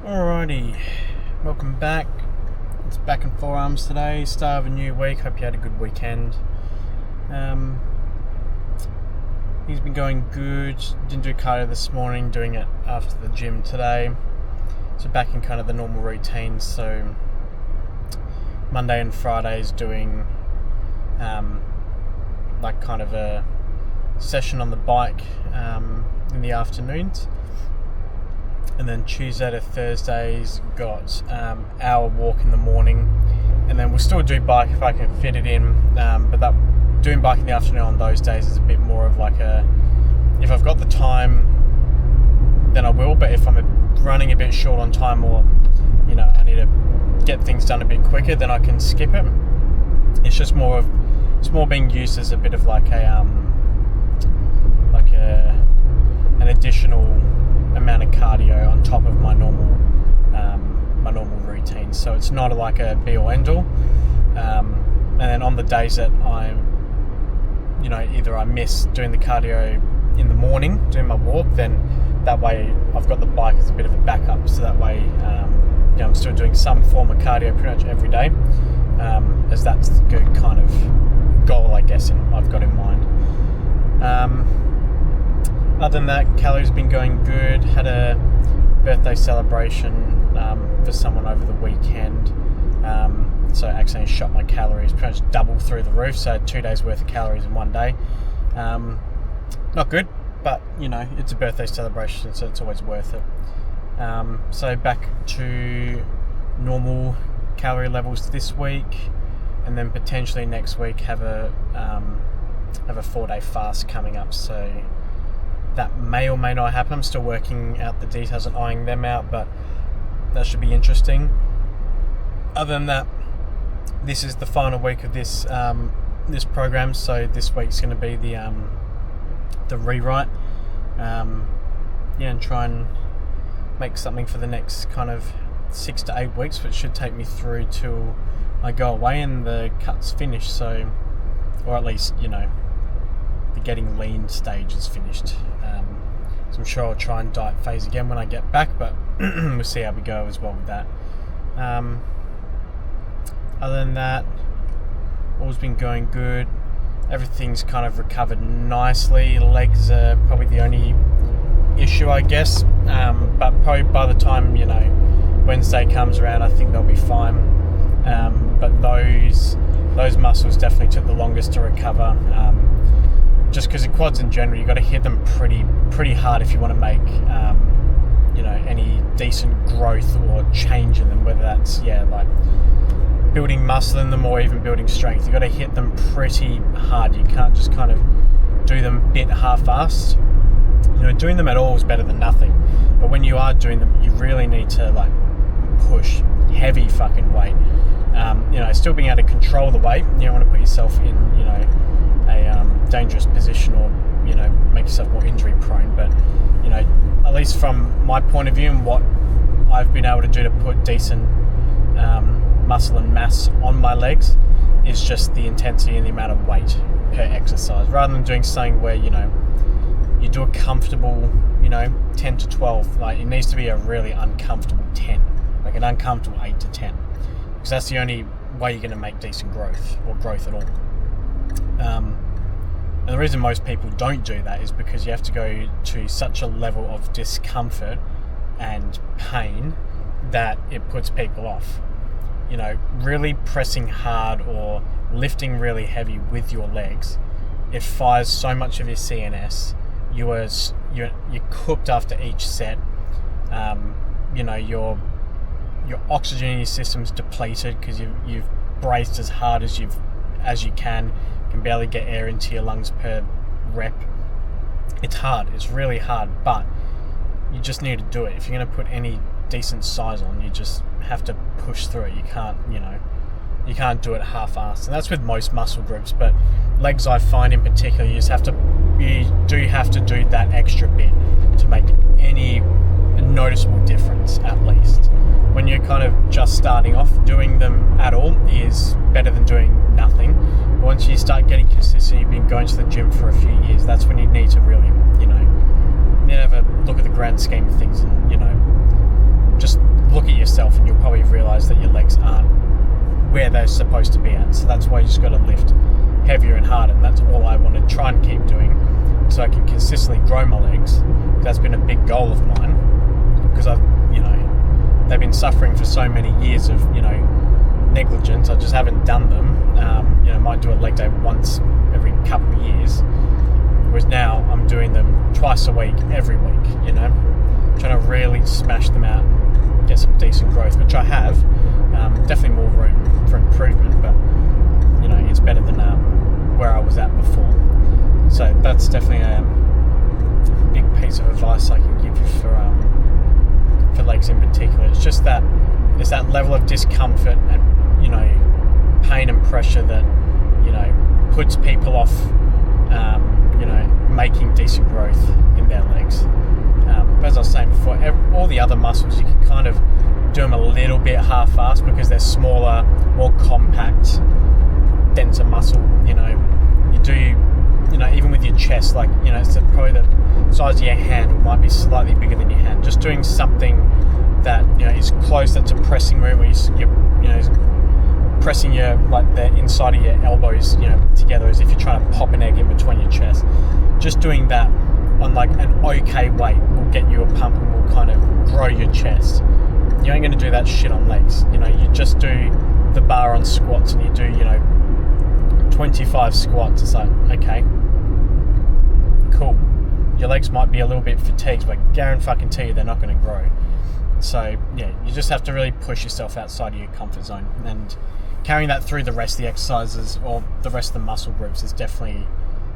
Alrighty, welcome back. It's back in Forearms today, start of a new week. Hope you had a good weekend. He's been going good. Didn't do cardio this morning, doing it after the gym today. So back in kind of the normal routine. So Monday and Fridays doing like kind of a session on the bike in the afternoons. And then Tuesday to Thursdays got hour walk in the morning, and then we'll still do bike if I can fit it in, but that doing bike in the afternoon on those days is a bit more of like if I've got the time then I will, but if I'm running a bit short on time, or I need to get things done a bit quicker, then I can skip it. It's just more being used as a bit of like an additional amount of cardio on top of my normal routine. So it's not like a be or end all. And then on the days that either I miss doing the cardio in the morning, doing my walk, then that way I've got the bike as a bit of a backup. So that way, I'm still doing some form of cardio pretty much every day, as that's the good kind of goal, I guess, I've got in mind. Other than that, calories been going good. Had a birthday celebration for someone over the weekend. So I accidentally shot my calories, pretty much double through the roof. So I had 2 days worth of calories in one day. Not good, but it's a birthday celebration, so it's always worth it. So back to normal calorie levels this week, and then potentially next week have a 4-day fast coming up. So that may or may not happen. I'm still working out the details and eyeing them out, but that should be interesting. Other than that, this is the final week of this program. So this week's going to be the rewrite, and try and make something for the next kind of 6 to 8 weeks, which should take me through till I go away and the cut's finished. So, or at least the getting lean stage is finished. So I'm sure I'll try and diet phase again when I get back, but we'll see how we go as well with that. Other than that, all's been going good. Everything's kind of recovered nicely. Legs are probably the only issue, I guess, but probably by the time Wednesday comes around, I think they'll be fine. But those muscles definitely took the longest to recover. Just because the quads in general, you've got to hit them pretty hard if you want to make any decent growth or change in them, whether that's like building muscle in them or even building strength. You've got to hit them pretty hard. You can't just kind of do them a bit half-assed. Doing them at all is better than nothing, but when you are doing them, you really need to push heavy fucking weight. Still being able to control the weight. You don't want to put yourself in a dangerous position, or make yourself more injury prone, but at least from my point of view and what I've been able to do to put decent muscle and mass on my legs is just the intensity and the amount of weight per exercise, rather than doing something where you do a comfortable 10 to 12. It needs to be a really uncomfortable 10, like an uncomfortable 8 to 10, because that's the only way you're going to make decent growth, or growth at all. And the reason most people don't do that is because you have to go to such a level of discomfort and pain that it puts people off. Really pressing hard or lifting really heavy with your legs, it fires so much of your CNS. You're cooked after each set. Your oxygen in your system's depleted because you've braced as hard as you can barely get air into your lungs per rep. It's hard. It's really hard, but you just need to do it. If you're going to put any decent size on, you just have to push through it. You can't do it half-assed, and that's with most muscle groups. But legs, I find in particular, you do have to do that extra bit to make any noticeable difference. At least when you're kind of just starting off, doing them at all is better than doing nothing. Once you start getting consistent, you've been going to the gym for a few years, that's when you need to really have a look at the grand scheme of things, and just legs aren't where they're supposed to be at. So that's why you just got to lift heavier and harder, and that's all I want to try and keep doing, so I can consistently grow my legs. That's been a big goal of mine, because they've been suffering for so many years of negligence. I just haven't done them. Might do a leg day once every couple of years, whereas now I'm doing them twice a week, every week. Trying to really smash them out and get some decent growth, which I have. Definitely more room for improvement, but it's better than where I was at before. So that's definitely a big piece of advice I can give you for legs in particular. It's just that there's that level of discomfort and pain and pressure that puts people off making decent growth in their legs. But as I was saying before, all the other muscles you can kind of do them a little bit half-assed because they're smaller, more compact, denser muscle. You do even with your chest, like it's probably the size of your hand, or might be slightly bigger than your hand. Just doing something that is close, that's a pressing move where you're pressing your the inside of your elbows together as if you're trying to pop an egg in between your chest. Just doing that on an okay weight will get you a pump and will kind of grow your chest. You ain't going to do that shit on legs. You just do the bar on squats and you do 25 squats. It's like, okay, cool. Your legs might be a little bit fatigued, but guarantee you they're not going to grow. So yeah, you just have to really push yourself outside of your comfort zone, and carrying that through the rest of the exercises or the rest of the muscle groups is definitely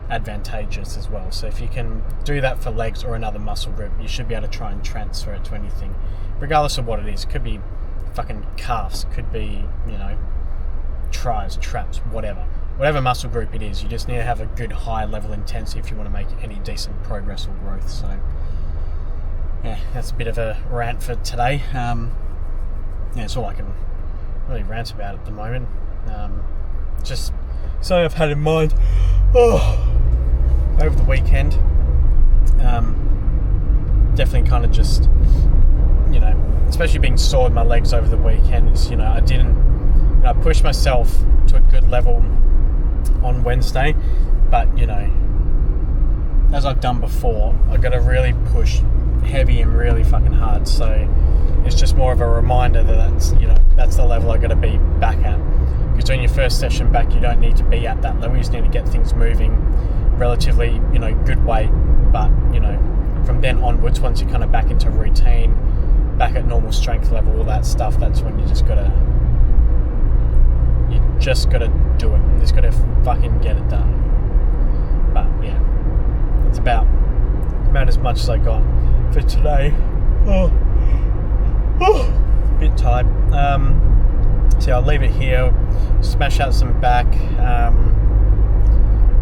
advantageous as well. So if you can do that for legs or another muscle group, you should be able to try and transfer it to anything, regardless of what it is. It could be fucking calves, could be tries, traps, whatever muscle group it is. You just need to have a good high level intensity if you want to make any decent progress or growth. So yeah, that's a bit of a rant for today. It's all I can really rant about at the moment. Just something I've had in mind over the weekend. Definitely kind of just, especially being sore with my legs over the weekend, is, I pushed myself to a good level on Wednesday, but, as I've done before, I've got to really push heavy and really fucking hard. So it's just more of a reminder that that's the level I've got to be back at. Because doing your first session back, you don't need to be at that level. You just need to get things moving relatively, good weight. But, from then onwards, once you're kind of back into routine, back at normal strength level, all that stuff, that's when you just got to do it. You just got to fucking get it done. But yeah, it's about as much as I got for today. Bit tired. So I'll leave it here, smash out some back,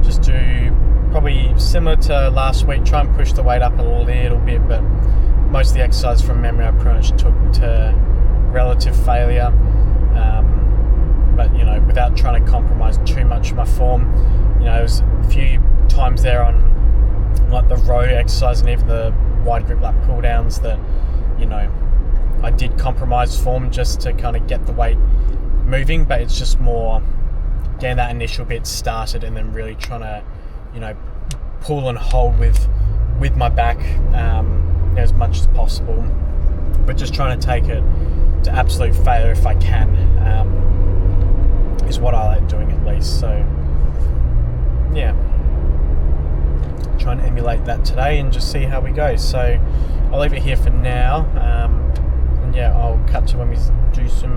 just do probably similar to last week, try and push the weight up a little bit, but most of the exercise from memory I pretty much took to relative failure, but without trying to compromise too much of my form. There was a few times there on the row exercise and even the wide grip Pulldowns that I did compromise form just to kind of get the weight moving, but it's just more getting that initial bit started and then really trying to pull and hold with my back as much as possible, but just trying to take it to absolute failure if I can, is what I like doing at least. So yeah, try and emulate that today and just see how we go. So I'll leave it here for now, and yeah, I'll cut to when we do some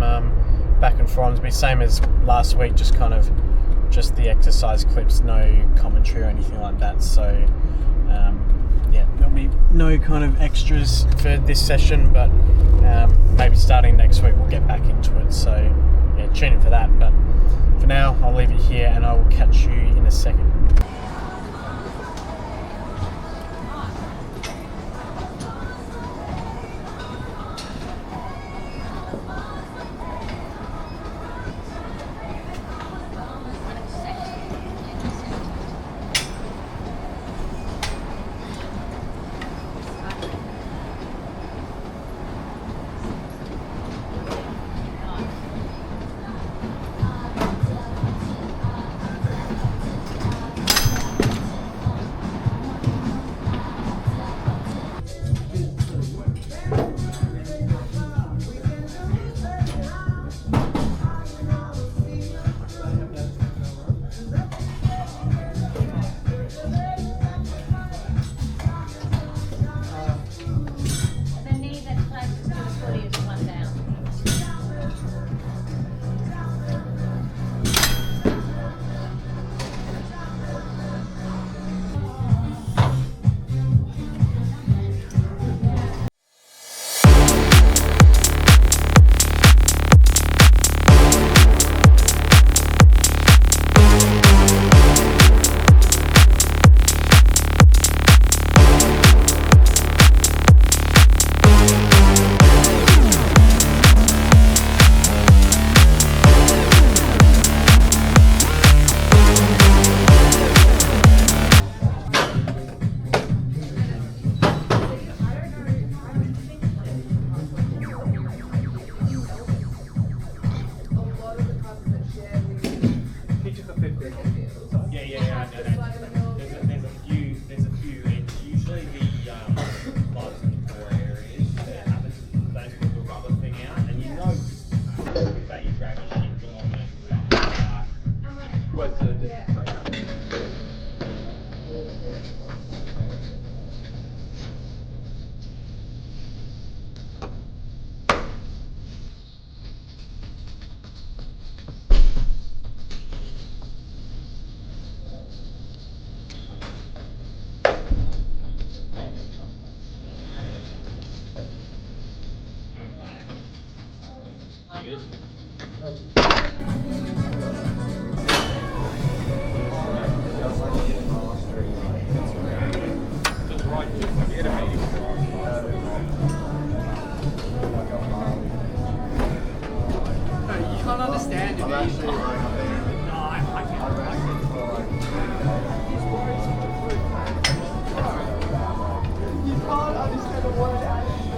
back and forearms. Be same as last week, just the exercise clips, no commentary or anything like that. So yeah, there'll be no kind of extras for this session, but maybe starting next week we'll get back into it. So yeah, tune in for that. But for now, I'll leave it here and I will catch you in a second. can't understand it. No, I can't. You can't understand a word out of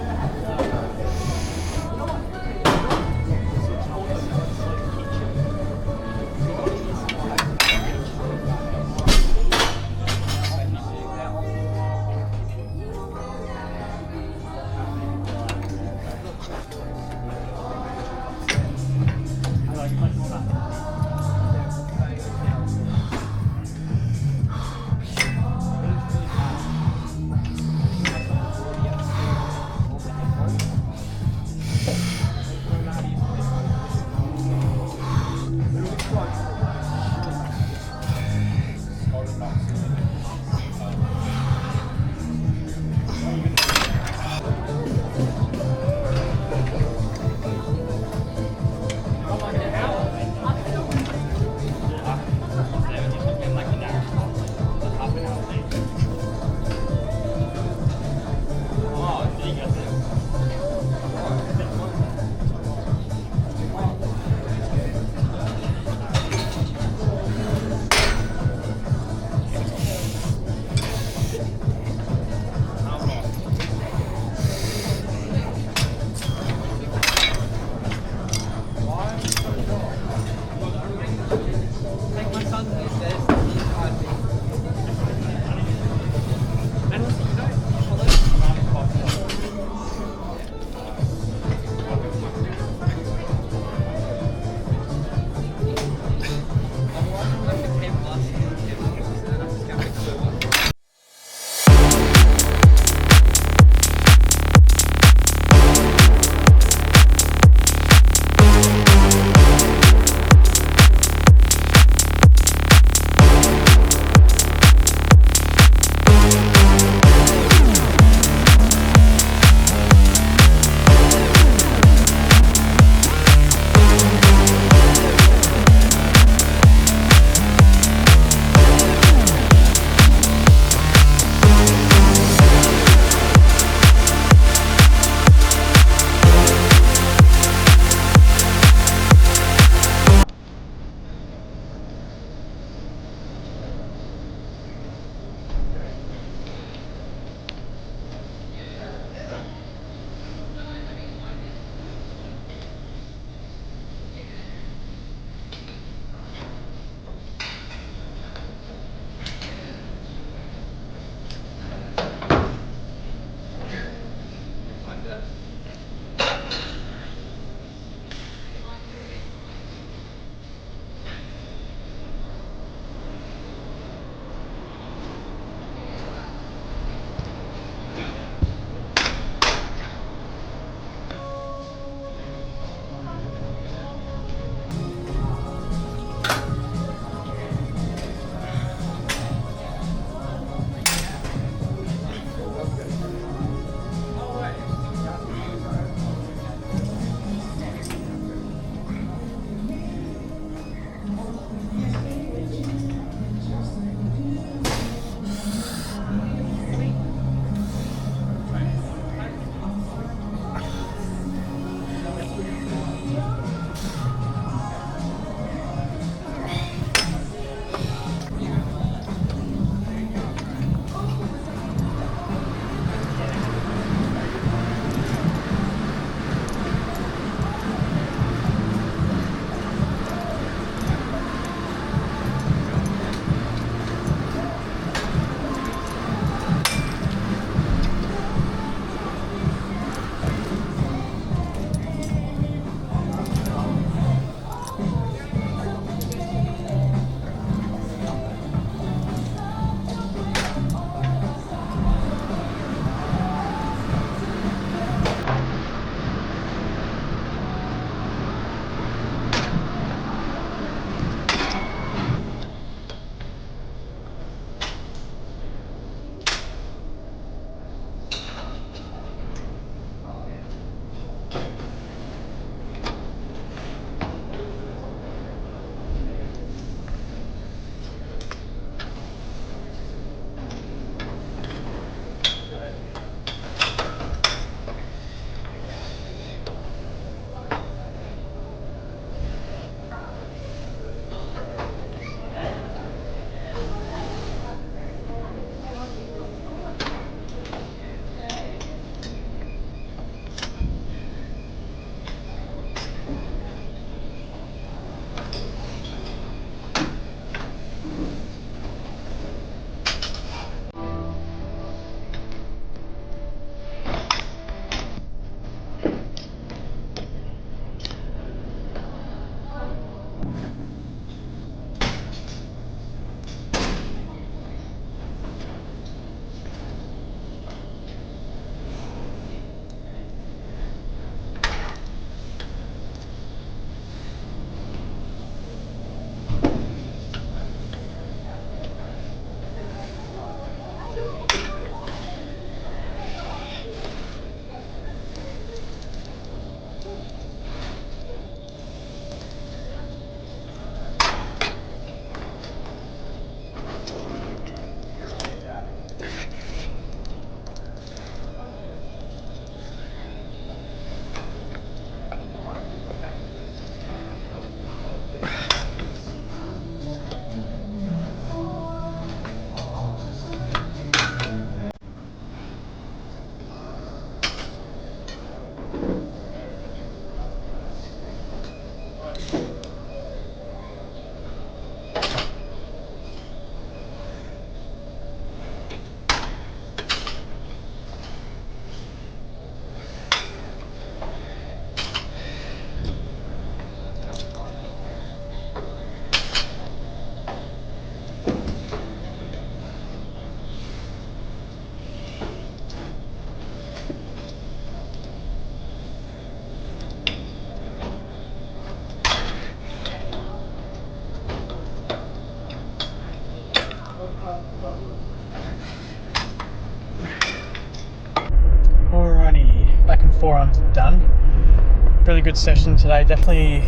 really good session today. Definitely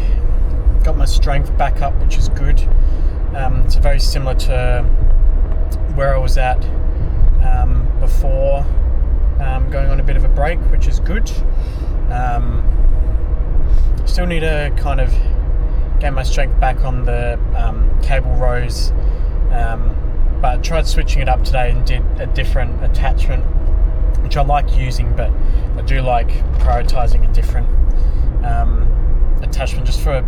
got my strength back up, which is good. It's very similar to where I was at before going on a bit of a break, which is good. Still need to kind of gain my strength back on the cable rows, but I tried switching it up today and did a different attachment, which I like using, but I do like prioritizing a different attachment just for,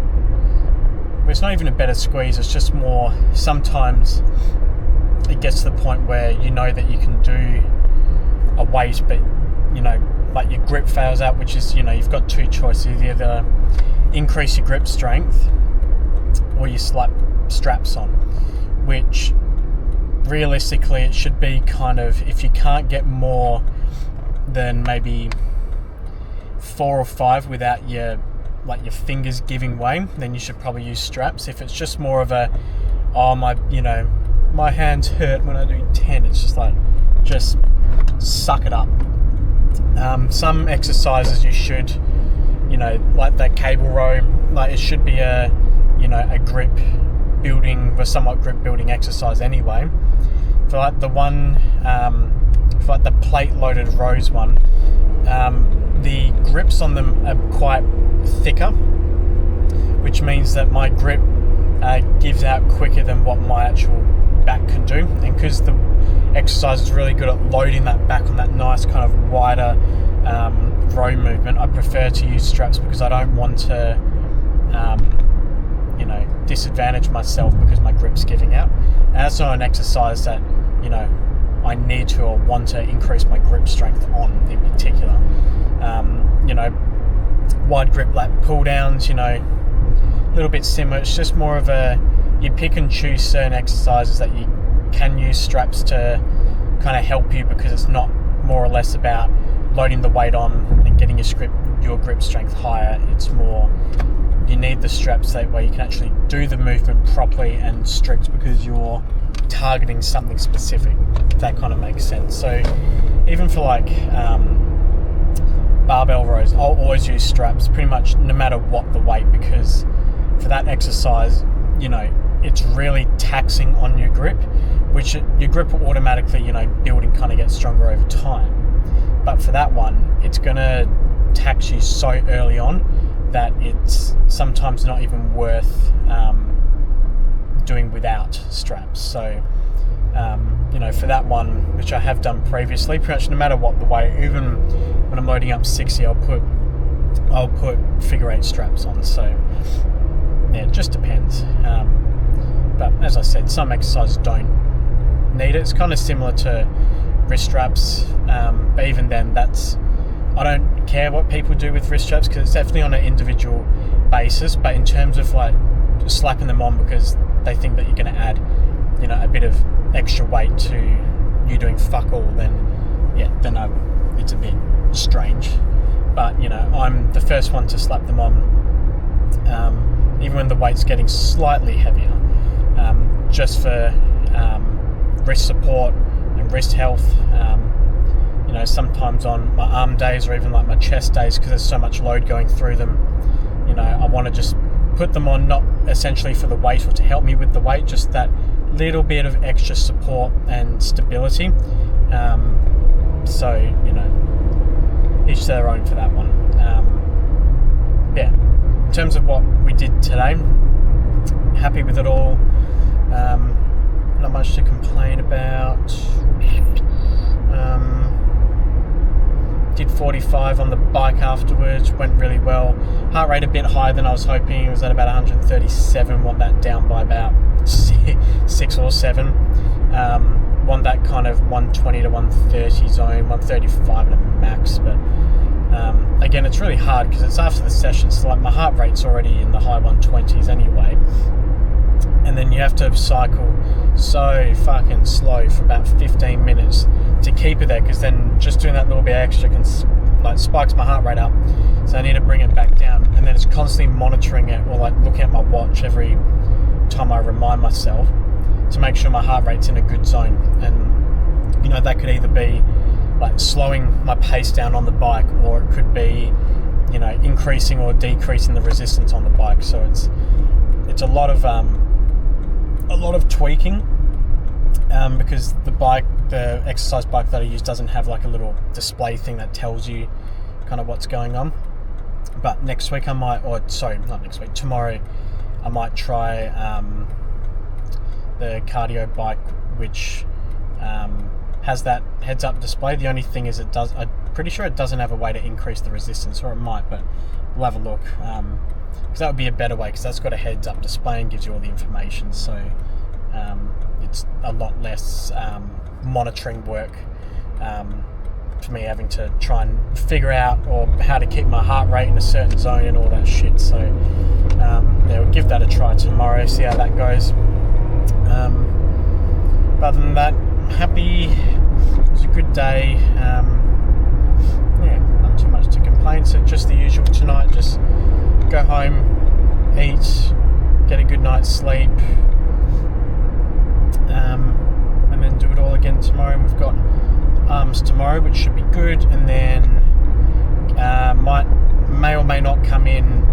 it's not even a better squeeze, it's just more, sometimes it gets to the point where you know that you can do a weight, but you know, like your grip fails out, which is, you know, you've got two choices: you either increase your grip strength or you slap straps on, which realistically it should be kind of, if you can't get more than maybe 4 or 5 without your fingers giving way, then you should probably use straps. If it's just more of a, oh my, you know, my hands hurt when I do 10, it's just like, just suck it up. Some exercises you should, you know, like that cable row, like it should be a, you know, a grip building, a somewhat grip building exercise anyway. For like the one, for like the plate loaded rows one, the grips on them are quite thicker, which means that my grip gives out quicker than what my actual back can do. And because the exercise is really good at loading that back on that nice kind of wider row movement, I prefer to use straps because I don't want to you know, disadvantage myself because my grip's giving out. And that's not an exercise that, you know, I need to or want to increase my grip strength on in particular. You know, wide grip lat pull downs, you know, a little bit similar. It's just more of a, you pick and choose certain exercises that you can use straps to kind of help you, because it's not more or less about loading the weight on and getting your grip strength higher. It's more, you need the straps that way you can actually do the movement properly and strict, because you're targeting something specific, if that kind of makes sense. So even for like barbell rows, I'll always use straps pretty much no matter what the weight, because for that exercise, you know, it's really taxing on your grip, which your grip will automatically, you know, build and kind of get stronger over time. But for that one, it's going to tax you so early on that it's sometimes not even worth doing without straps. So, you know, for that one, which I have done previously, pretty much no matter what the weight, even when I'm loading up 60, I'll put figure 8 straps on. So, yeah, it just depends. But as I said, some exercises don't need it. It's kind of similar to wrist straps, but even then, I don't care what people do with wrist straps, because it's definitely on an individual basis. But in terms of like just slapping them on because they think that you're going to add, you know, a bit of extra weight to you doing fuck all, then it's a bit strange. But you know, I'm the first one to slap them on, even when the weight's getting slightly heavier, just for wrist support and wrist health. You know, sometimes on my arm days or even like my chest days, because there's so much load going through them, you know, I want to just put them on, not essentially for the weight or to help me with the weight, just that little bit of extra support and stability. So, you know, each their own for that one. Yeah, in terms of what we did today, happy with it all. Not much to complain about. Did 45 on the bike afterwards, went really well. Heart rate a bit higher than I was hoping. It was at about 137, want that down by about 6 or 7. Want that kind of 120 to 130 zone, 135 at a max. But again, it's really hard because it's after the session, so like my heart rate's already in the high 120s anyway. And then you have to cycle so fucking slow for about 15 minutes to keep it there, because then just doing that little bit extra can like spikes my heart rate up, so I need to bring it back down. And then it's constantly monitoring it, or like looking at my watch every time I remind myself to make sure my heart rate's in a good zone. And you know, that could either be like slowing my pace down on the bike, or it could be, you you know, increasing or decreasing the resistance on the bike. So it's a lot of tweaking, because the exercise bike that I use doesn't have like a little display thing that tells you kind of what's going on. But next week tomorrow I might try the cardio bike, which has that heads-up display. The only thing is I'm pretty sure it doesn't have a way to increase the resistance, or it might, but we'll have a look, because that would be a better way, because that's got a heads-up display and gives you all the information. So it's a lot less monitoring work for me, having to try and figure out or how to keep my heart rate in a certain zone and all that shit. So yeah, we'll give that a try tomorrow, see how that goes. But other than that, happy. It was a good day. Yeah, not too much to complain. So just the usual tonight, just go home, eat, get a good night's sleep, and then do it all again tomorrow. And we've got arms tomorrow, which should be good, and then may or may not come in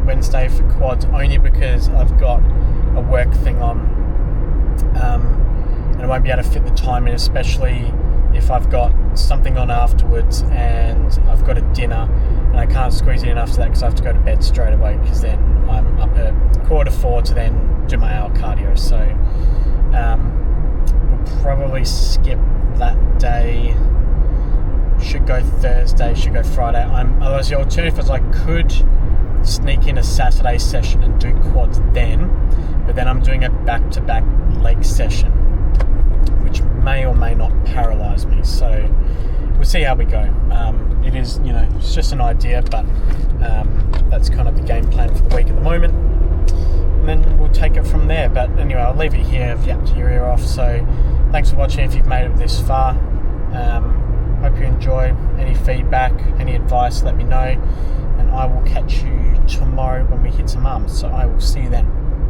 Wednesday for quads, only because I've got a work thing on, and I won't be able to fit the time in, especially if I've got something on afterwards and I've got a dinner and I can't squeeze it in after that because I have to go to bed straight away, because then I'm up at 3:45 to then do my hour cardio. So we'll probably skip that day. Should go Thursday, should go Friday. Otherwise, the alternative is I could sneak in a Saturday session and do quads then, but then I'm doing a back-to-back leg session, which may or may not paralyze me. So we'll see how we go. It is, you know, it's just an idea, but that's kind of the game plan for the week at the moment, and then we'll take it from there. But anyway, I'll leave it here. I've yapped your ear off, so thanks for watching if you've made it this far. Hope you enjoy. Any feedback, any advice, let me know, and I will catch you tomorrow when we hit some arms. So I will see you then.